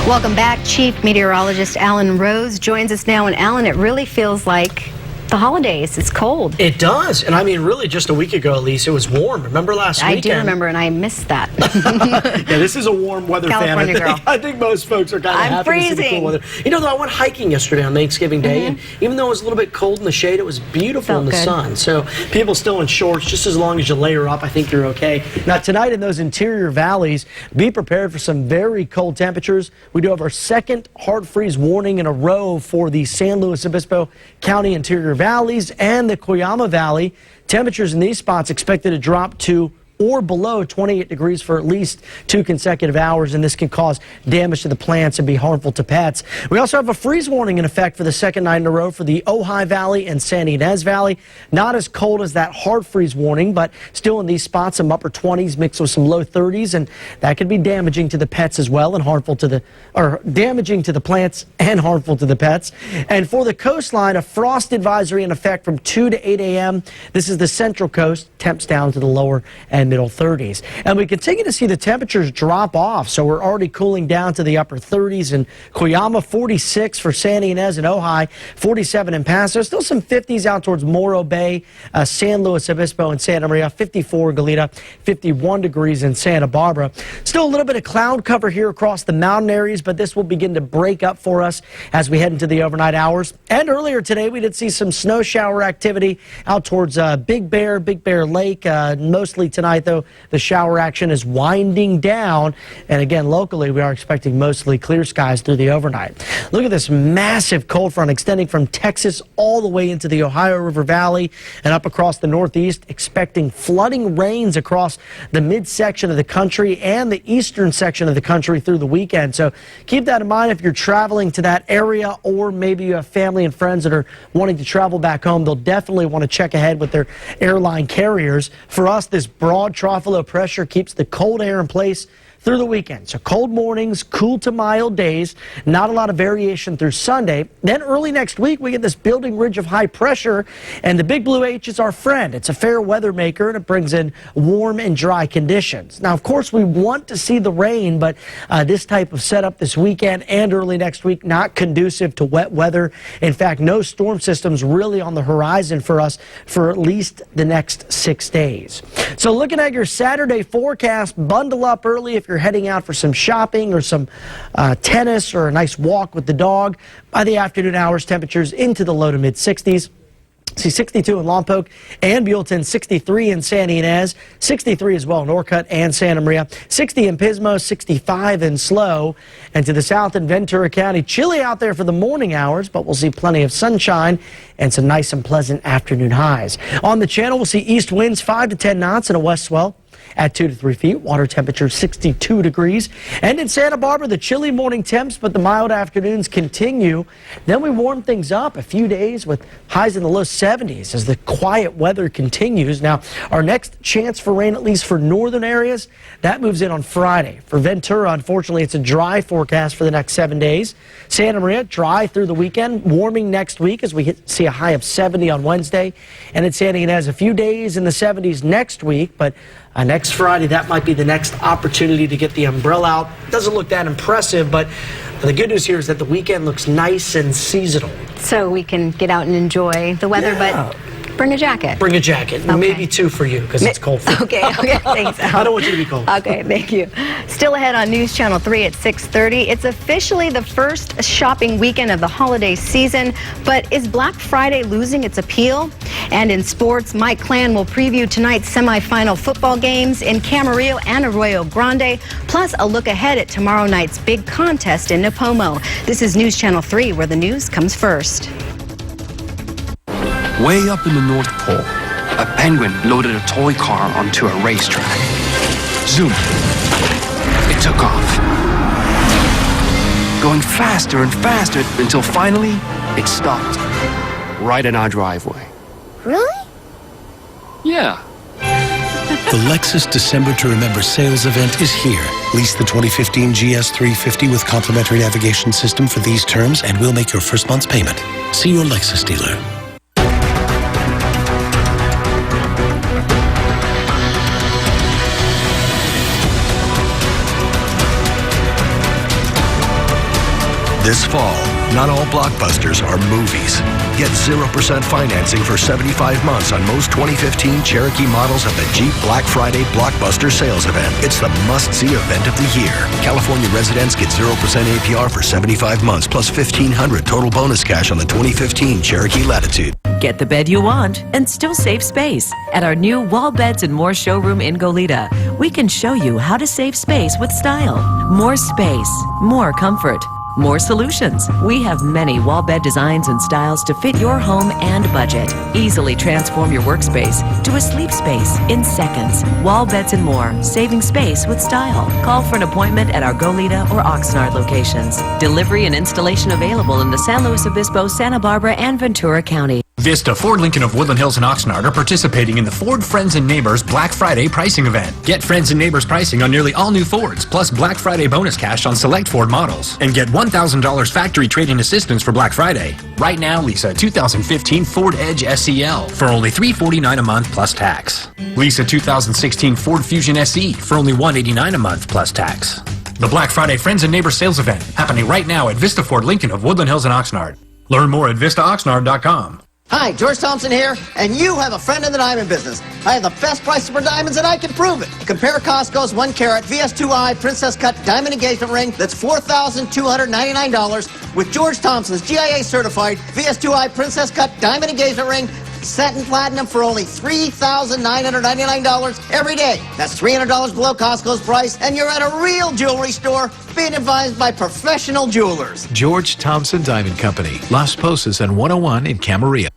Welcome back. Chief Meteorologist Alan Rose joins us now. And Alan, it really feels like the holidays. It's cold. It does. And I mean, really, just a week ago, Elise, it was warm. Remember last weekend? I do remember, and I missed that. Yeah, this is a warm weather California fan. girl. I think most folks are kind of happy to see the cool weather. You know, though, I went hiking yesterday on Thanksgiving Day, and even though it was a little bit cold in the shade, it was beautiful in the sun. So people still in shorts, just as long as you layer up, I think you're okay. Now, tonight in those interior valleys, be prepared for some very cold temperatures. We do have our second hard freeze warning in a row for the San Luis Obispo County interior valleys and the Cuyama Valley. Temperatures in these spots expected to drop to or below 28 degrees for at least 2 consecutive hours, and this can cause damage to the plants and be harmful to pets. We also have a freeze warning in effect for the second night in a row for the Ojai Valley and San Ynez Valley. Not as cold as that hard freeze warning, but still in these spots, some upper 20s mixed with some low 30s, and that could be damaging to the pets as well and harmful to the, or damaging to the plants and harmful to the pets. And for the coastline, a frost advisory in effect from 2 to 8 a.m. This is the central coast, temps down to the lower and middle 30s. And we continue to see the temperatures drop off, so we're already cooling down to the upper 30s in Cuyama, 46 for San Ynez and Ojai, 47 in Paso. Still some 50s out towards Morro Bay, San Luis Obispo and Santa Maria, 54 Goleta, 51 degrees in Santa Barbara. Still a little bit of cloud cover here across the mountain areas, but this will begin to break up for us as we head into the overnight hours. And earlier today, we did see some snow shower activity out towards Big Bear Lake. Mostly tonight, though, the shower action is winding down. And again, locally, we are expecting mostly clear skies through the overnight. Look at this massive cold front extending from Texas all the way into the Ohio River Valley and up across the Northeast, expecting flooding rains across the midsection of the country and the eastern section of the country through the weekend. So keep that in mind if you're traveling to that area, or maybe you have family and friends that are wanting to travel back home. They'll definitely want to check ahead with their airline carriers. For us, this broad trough of low pressure keeps the cold air in place through the weekend. So cold mornings, cool to mild days, not a lot of variation through Sunday. Then early next week, we get this building ridge of high pressure, and the Big Blue H is our friend. It's a fair weather maker, and it brings in warm and dry conditions. Now, of course, we want to see the rain, but this type of setup this weekend and early next week, not conducive to wet weather. In fact, no storm systems really on the horizon for us for at least the next 6 days. So looking at your Saturday forecast, bundle up early if you're heading out for some shopping or some tennis or a nice walk with the dog. By the afternoon hours, temperatures into the low to mid 60s. See 62 in Lompoc and Buellton, 63 in Santa Ynez, 63 as well in Orcutt and Santa Maria, 60 in Pismo, 65 in Slow. And to the south in Ventura County, chilly out there for the morning hours, but we'll see plenty of sunshine and some nice and pleasant afternoon highs. On the channel, we'll see east winds 5 to 10 knots and a west swell at 2 to 3 feet. Water temperature 62 degrees. And in Santa Barbara, the chilly morning temps, but the mild afternoons continue. Then we warm things up a few days with highs in the low 70s as the quiet weather continues. Now, our next chance for rain, at least for northern areas, that moves in on Friday. For Ventura, unfortunately, it's a dry forecast for the next 7 days. Santa Maria, dry through the weekend, warming next week as we see a high of 70 on Wednesday. And in Santa Ynez, a few days in the 70s next week, but next Friday, that might be the next opportunity to get the umbrella out. Doesn't look that impressive, but the good news here is that the weekend looks nice and seasonal. So we can get out and enjoy the weather, but bring a jacket. Bring a jacket. Okay. Maybe 2 for you because it's cold for you. Okay, thanks, Al. I don't want you to be cold. Okay, thank you. Still ahead on News Channel 3 at 6:30. It's officially the first shopping weekend of the holiday season, but is Black Friday losing its appeal? And in sports, Mike Clan will preview tonight's semifinal football games in Camarillo and Arroyo Grande, plus a look ahead at tomorrow night's big contest in Nipomo. This is News Channel 3, where the news comes first. Way up in the North Pole, a penguin loaded a toy car onto a racetrack. Zoom. It took off. Going faster and faster until finally it stopped right in our driveway. Really? Yeah. The Lexus December to Remember sales event is here. Lease the 2015 GS350 with complimentary navigation system for these terms and we'll make your first month's payment. See your Lexus dealer. This fall, not all blockbusters are movies. Get 0% financing for 75 months on most 2015 Cherokee models at the Jeep Black Friday Blockbuster Sales Event. It's the must-see event of the year. California residents get 0% APR for 75 months, plus $1,500 total bonus cash on the 2015 Cherokee Latitude. Get the bed you want and still save space. At our new Wall Beds and More showroom in Goleta, we can show you how to save space with style. More space, more comfort. More solutions. We have many wall bed designs and styles to fit your home and budget. Easily transform your workspace to a sleep space in seconds. Wall Beds and More, saving space with style. Call for an appointment at our Goleta or Oxnard locations. Delivery and installation available in the San Luis Obispo, Santa Barbara, and Ventura County. Vista, Ford Lincoln of Woodland Hills and Oxnard are participating in the Ford Friends and Neighbors Black Friday pricing event. Get Friends and Neighbors pricing on nearly all new Fords, plus Black Friday bonus cash on select Ford models. And get $1,000 factory trade-in assistance for Black Friday. Right now, lease a 2015 Ford Edge Sel for only $349 a month plus tax. Lease a 2016 Ford Fusion SE for only $189 a month plus tax. The Black Friday Friends and Neighbors sales event happening right now at Vista Ford Lincoln of Woodland Hills and Oxnard. Learn more at VistaOxnard.com. Hi, George Thompson here, and you have a friend in the diamond business. I have the best prices for diamonds, and I can prove it. Compare Costco's 1 carat VS2I Princess Cut Diamond Engagement Ring that's $4,299 with George Thompson's GIA certified VS2I Princess Cut Diamond Engagement Ring, satin platinum for only $3,999 every day. That's $300 below Costco's price, and you're at a real jewelry store being advised by professional jewelers. George Thompson Diamond Company, Las Posas and 101 in Camarillo.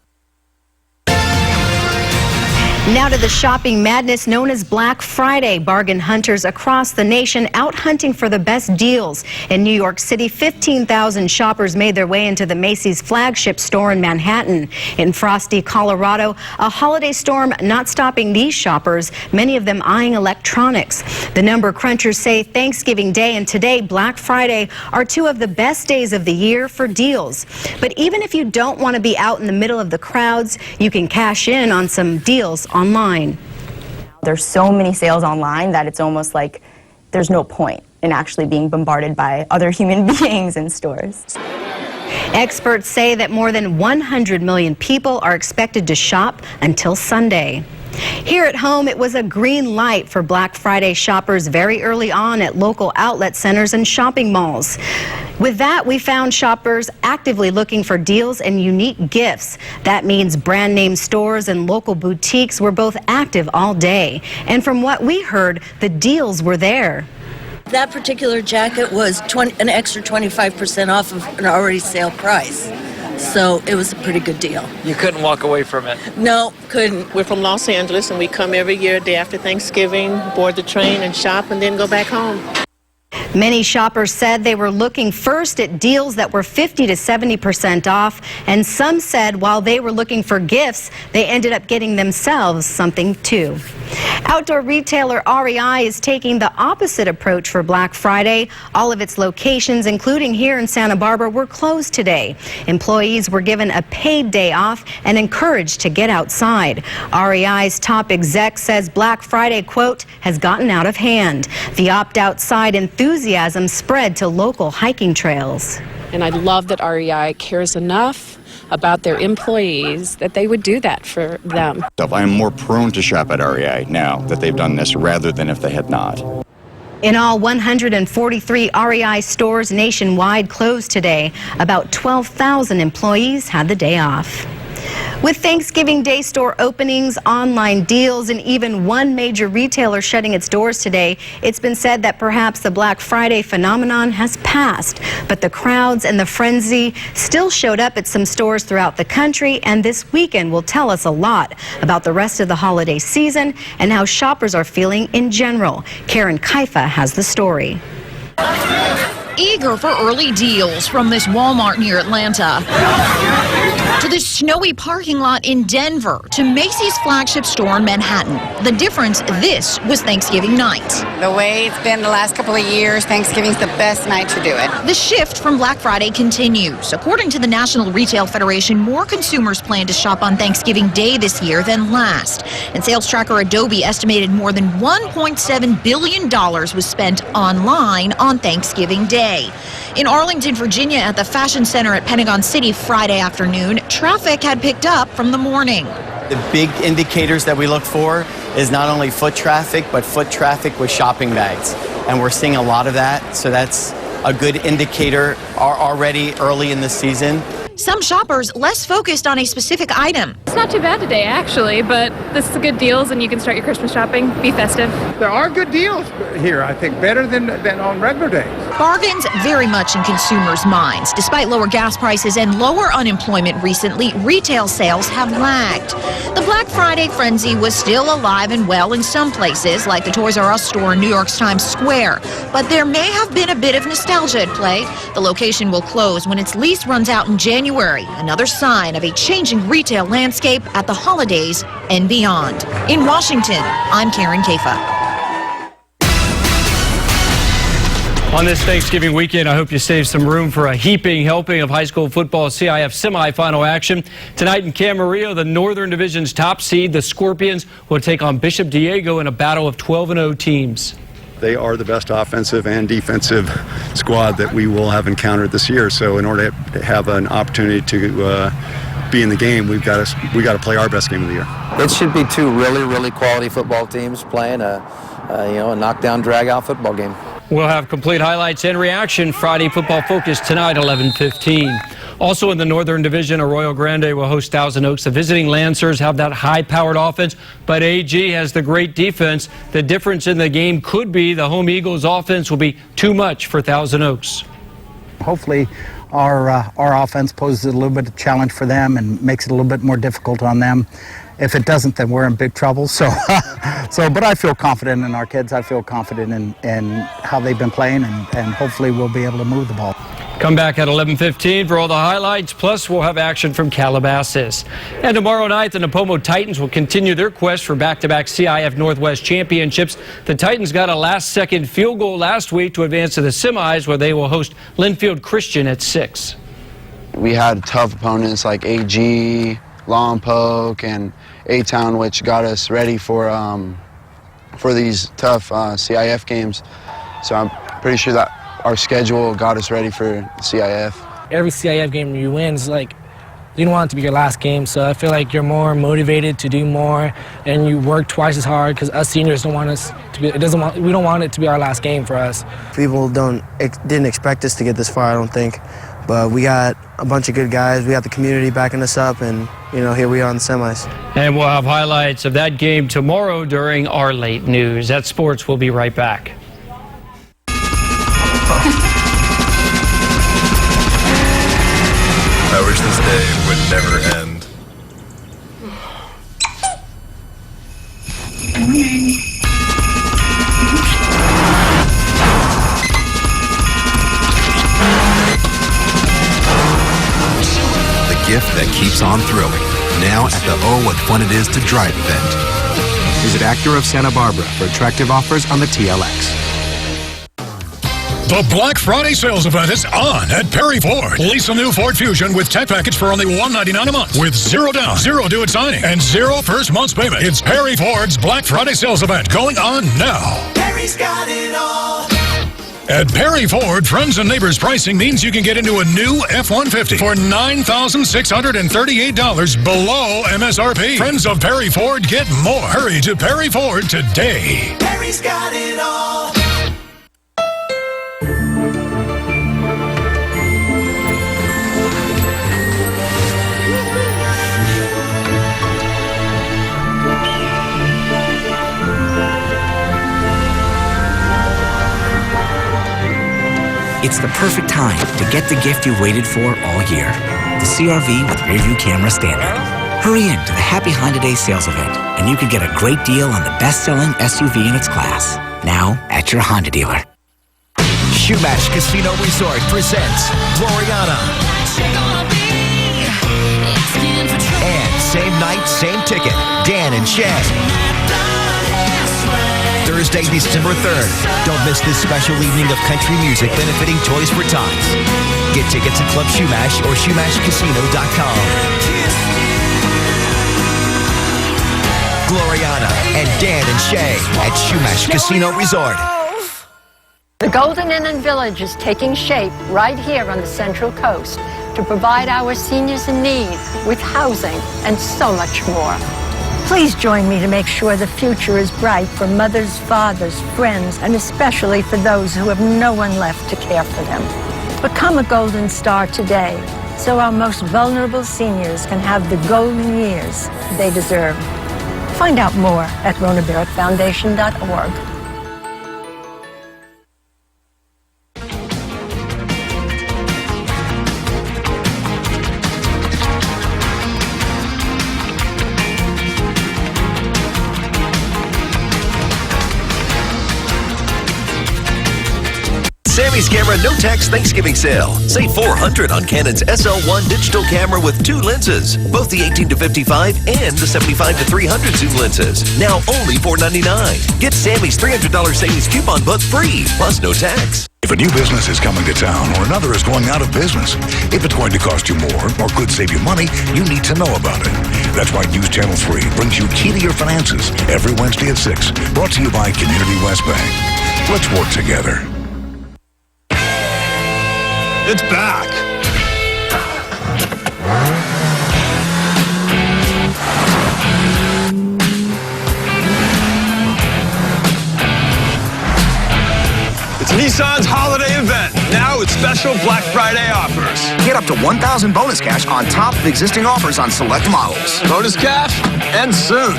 Now to the shopping madness known as Black Friday. Bargain hunters across the nation out hunting for the best deals. In New York City, 15,000 shoppers made their way into the Macy's flagship store in Manhattan. In Frosty, Colorado, a holiday storm not stopping these shoppers, many of them eyeing electronics. The number crunchers say Thanksgiving Day and today, Black Friday, are two of the best days of the year for deals. But even if you don't want to be out in the middle of the crowds, you can cash in on some deals online. There's so many sales online that it's almost like there's no point in actually being bombarded by other human beings in stores. Experts say that more than 100 million people are expected to shop until Sunday. Here at home, it was a green light for Black Friday shoppers very early on at local outlet centers and shopping malls. With that, we found shoppers actively looking for deals and unique gifts. That means brand name stores and local boutiques were both active all day. And from what we heard, the deals were there. That particular jacket was an extra 25% off of an already sale price. So it was a pretty good deal. You couldn't walk away from it? No, couldn't. We're from Los Angeles, and we come every year, day after Thanksgiving, board the train and shop, and then go back home. Many shoppers said they were looking first at deals that were 50 to 70% off, and some said while they were looking for gifts, they ended up getting themselves something too. Outdoor retailer REI is taking the opposite approach for Black Friday. All of its locations, including here in Santa Barbara, were closed today. Employees were given a paid day off and encouraged to get outside. REI's top exec says Black Friday, quote, has gotten out of hand. The opt-outside enthusiasm spread to local hiking trails. And I love that REI cares enough about their employees that they would do that for them. I am more prone to shop at REI now that they've done this rather than if they had not. In all, 143 REI stores nationwide closed today. About 12,000 employees had the day off. With Thanksgiving Day store openings, online deals, and even one major retailer shutting its doors today, it's been said that perhaps the Black Friday phenomenon has passed. But the crowds and the frenzy still showed up at some stores throughout the country, and this weekend will tell us a lot about the rest of the holiday season and how shoppers are feeling in general. Karen Kaifa has the story. Eager for early deals from this Walmart near Atlanta to this snowy parking lot in Denver to Macy's flagship store in Manhattan. The difference, this was Thanksgiving night. The way it's been the last couple of years, Thanksgiving's the best night to do it. The shift from Black Friday continues. According to the National Retail Federation, more consumers plan to shop on Thanksgiving Day this year than last. And sales tracker Adobe estimated more than $1.7 billion was spent online on Thanksgiving Day. In Arlington, Virginia, at the Fashion Center at Pentagon City Friday afternoon, traffic had picked up from the morning. The big indicators that we look for is not only foot traffic, but foot traffic with shopping bags. And we're seeing a lot of that, so that's a good indicator already early in the season. Some shoppers less focused on a specific item. It's not too bad today, actually, but this is good deals and you can start your Christmas shopping, be festive. There are good deals here, I think, better than on regular days. Bargains very much in consumers' minds. Despite lower gas prices and lower unemployment recently, retail sales have lagged. The Black Friday frenzy was still alive and well in some places, like the Toys R Us store in New York's Times Square. But there may have been a bit of nostalgia at play. The location will close when its lease runs out in January. Another sign of a changing retail landscape at the holidays and beyond. In Washington, I'm Karen Kaifa. On this Thanksgiving weekend, I hope you save some room for a heaping helping of high school football CIF semifinal action. Tonight in Camarillo, the Northern Division's top seed, the Scorpions, will take on Bishop Diego in a battle of 12-0 teams. They are the best offensive and defensive squad that we will have encountered this year. So in order to have an opportunity to be in the game, we got to play our best game of the year. It should be two really quality football teams playing a knockdown, drag-out football game. We'll have complete highlights and reaction Friday Football Focus tonight, 11:15. Also in the Northern Division, Arroyo Grande will host Thousand Oaks. The visiting Lancers have that high-powered offense, but AG has the great defense. The difference in the game could be the home Eagles' offense will be too much for Thousand Oaks. Hopefully our offense poses a little bit of challenge for them and makes it a little bit more difficult on them. If it doesn't, then we're in big trouble. But I feel confident in our kids. I feel confident in how they've been playing, and hopefully we'll be able to move the ball. Come back at 11:15 for all the highlights, plus we'll have action from Calabasas. And tomorrow night, the Napomo Titans will continue their quest for back-to-back CIF Northwest championships. The Titans got a last-second field goal last week to advance to the semis, where they will host Linfield Christian at 6. We had tough opponents like AG, Lompoc, and A-Town, which got us ready for these tough CIF games. So I'm pretty sure that our schedule got us ready for CIF. Every CIF game you win is like You don't want it to be your last game, so I feel like you're more motivated to do more, and you work twice as hard because us seniors don't want us to be. We don't want it to be our last game for us. People didn't expect us to get this far, I don't think, but we got a bunch of good guys. We got the community backing us up, and here we are in the semis. And we'll have highlights of that game tomorrow during our late news. That's sports. We'll be right back. I wish this day would never end. The gift that keeps on thrilling. Now at the Oh What Fun It Is to Drive event. Visit Acura of Santa Barbara for attractive offers on the TLX. The Black Friday sales event is on at Perry Ford. Lease a new Ford Fusion with tech package for only $199 a month with 0 down, 0 due at signing, and 0 first month's payment. It's Perry Ford's Black Friday sales event going on now. Perry's got it all. At Perry Ford, friends and neighbors pricing means you can get into a new F-150 for $9,638 below MSRP. Friends of Perry Ford get more. Hurry to Perry Ford today. Perry's got it all. It's the perfect time to get the gift you waited for all year. The CR-V with rear-view camera standard. Hurry in to the Happy Honda Day sales event, and you can get a great deal on the best-selling SUV in its class. Now at your Honda dealer. Shumash Casino Resort presents Gloriana. And same night, same ticket, Dan and Shay. Thursday, December 3rd. Don't miss this special evening of country music benefiting Toys for Tots. Get tickets at Club Shumash or ShumashCasino.com. Gloriana and Dan and Shay at Shumash Casino Resort. The Golden Inn Village is taking shape right here on the Central Coast to provide our seniors in need with housing and so much more. Please join me to make sure the future is bright for mothers, fathers, friends, and especially for those who have no one left to care for them. Become a Golden Star today so our most vulnerable seniors can have the golden years they deserve. Find out more at RonaBarrettFoundation.org. Sammy's Camera No Tax Thanksgiving Sale. Save $400 on Canon's SL1 digital camera with 2 lenses, both the 18-55 and the 75-300 zoom lenses. Now only $499. Get Sammy's $300 savings coupon book free, plus no tax. If a new business is coming to town or another is going out of business, if it's going to cost you more or could save you money, you need to know about it. That's why News Channel 3 brings you Key to Your Finances every Wednesday at 6, brought to you by Community West Bank. Let's work together. It's back. It's Nissan's holiday event. Now with special Black Friday offers. Get up to $1,000 bonus cash on top of existing offers on select models. Bonus cash and soon.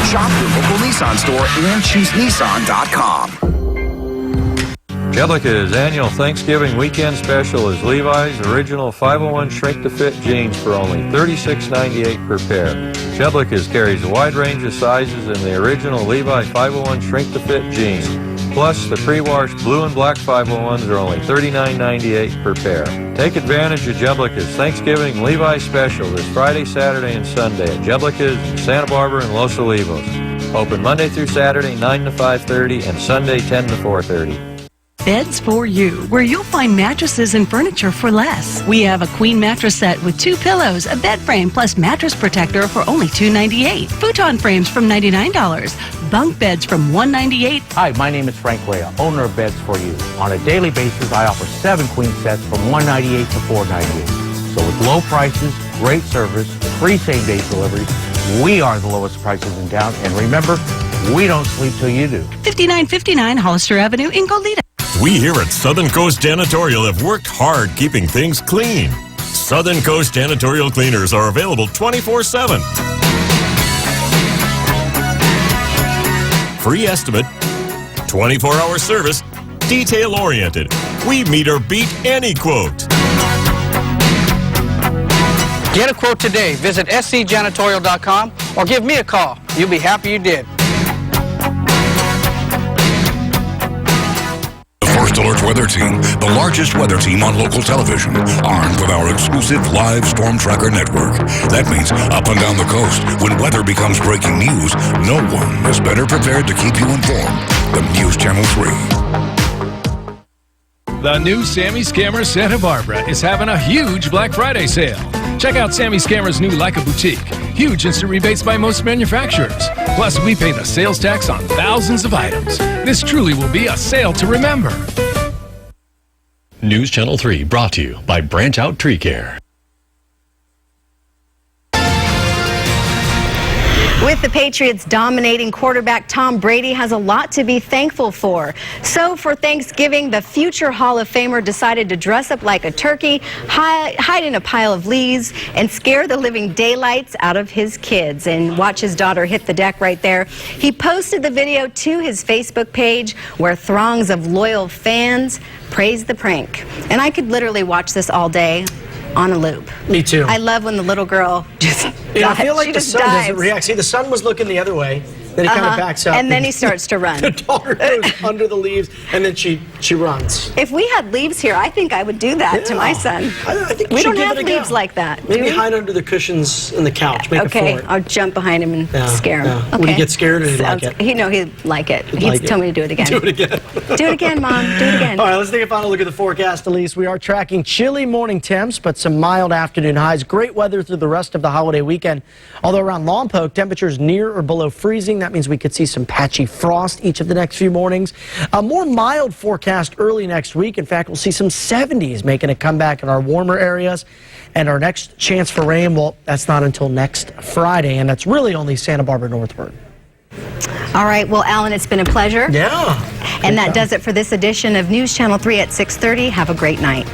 Shop your local Nissan store and choose Nissan.com. Jedlicka's annual Thanksgiving weekend special is Levi's original 501 shrink-to-fit jeans for only $36.98 per pair. Jedlicka's carries a wide range of sizes in the original Levi 501 shrink-to-fit jean. Plus, the pre-washed blue and black 501s are only $39.98 per pair. Take advantage of Jedlicka's Thanksgiving Levi special this Friday, Saturday, and Sunday at Jedlicka's in Santa Barbara and Los Olivos. Open Monday through Saturday, 9 to 5:30, and Sunday, 10 to 4:30. Beds for you, where you'll find mattresses and furniture for less. We have a queen mattress set with 2 pillows, a bed frame, plus mattress protector for only $298. Futon frames from $99. Bunk beds from $198. Hi, my name is Frank Rea, owner of Beds for You. On a daily basis, I offer 7 queen sets from $198 to $498. So with low prices, great service, free same-day delivery, we are the lowest prices in town. And remember, we don't sleep till you do. 5959 Hollister Avenue in Goleta. We here at Southern Coast Janitorial have worked hard keeping things clean. Southern Coast Janitorial Cleaners are available 24/7. Free estimate, 24-hour service, detail-oriented. We meet or beat any quote. Get a quote today. Visit scjanitorial.com or give me a call. You'll be happy you did. First Alert Weather Team, the largest weather team on local television, armed with our exclusive live Storm Tracker network. That means up and down the coast, when weather becomes breaking news, no one is better prepared to keep you informed than News Channel 3. The new Sammy Scammer Santa Barbara is having a huge Black Friday sale. Check out Sammy Scammer's new Leica Boutique. Huge instant rebates by most manufacturers. Plus, we pay the sales tax on thousands of items. This truly will be a sale to remember. News Channel 3 brought to you by Branch Out Tree Care. With the Patriots dominating, quarterback Tom Brady has a lot to be thankful for. So for Thanksgiving, the future Hall of Famer decided to dress up like a turkey, hide in a pile of leaves, and scare the living daylights out of his kids. And watch his daughter hit the deck right there. He posted the video to his Facebook page where throngs of loyal fans praised the prank. And I could literally watch this all day on a loop. Me too. I love when the little girl just I feel like the son dives. doesn't react. See, the son was looking the other way. Then he kind of backs up. And then he starts to run. The daughter goes under the leaves, and then she runs. If we had leaves here, I think I would do that to my son. I think we should don't give have it a leaves go. like that. Maybe do we? hide under the cushions in the couch. Make Okay, a fort. I'll jump behind him and scare him. Yeah. Okay. Would he get scared or did he like it? He know he'd like it. He'd Like it. tell me to do it again. Do it again. Do it again, Mom. Do it again. All right, let's take a final look at the forecast, Elise. We are tracking chilly morning temps, but some mild afternoon highs. Great weather through the rest of the holiday weekend. Although around Lompoc, temperatures near or below freezing. That means we could see some patchy frost each of the next few mornings. A more mild forecast early next week. In fact, we'll see some 70s making a comeback in our warmer areas. And our next chance for rain, well, that's not until next Friday, and that's really only Santa Barbara northward. All right, well, Alan, it's been a pleasure. Yeah. And that does it for this edition of News Channel 3 at 6:30. Have a great night.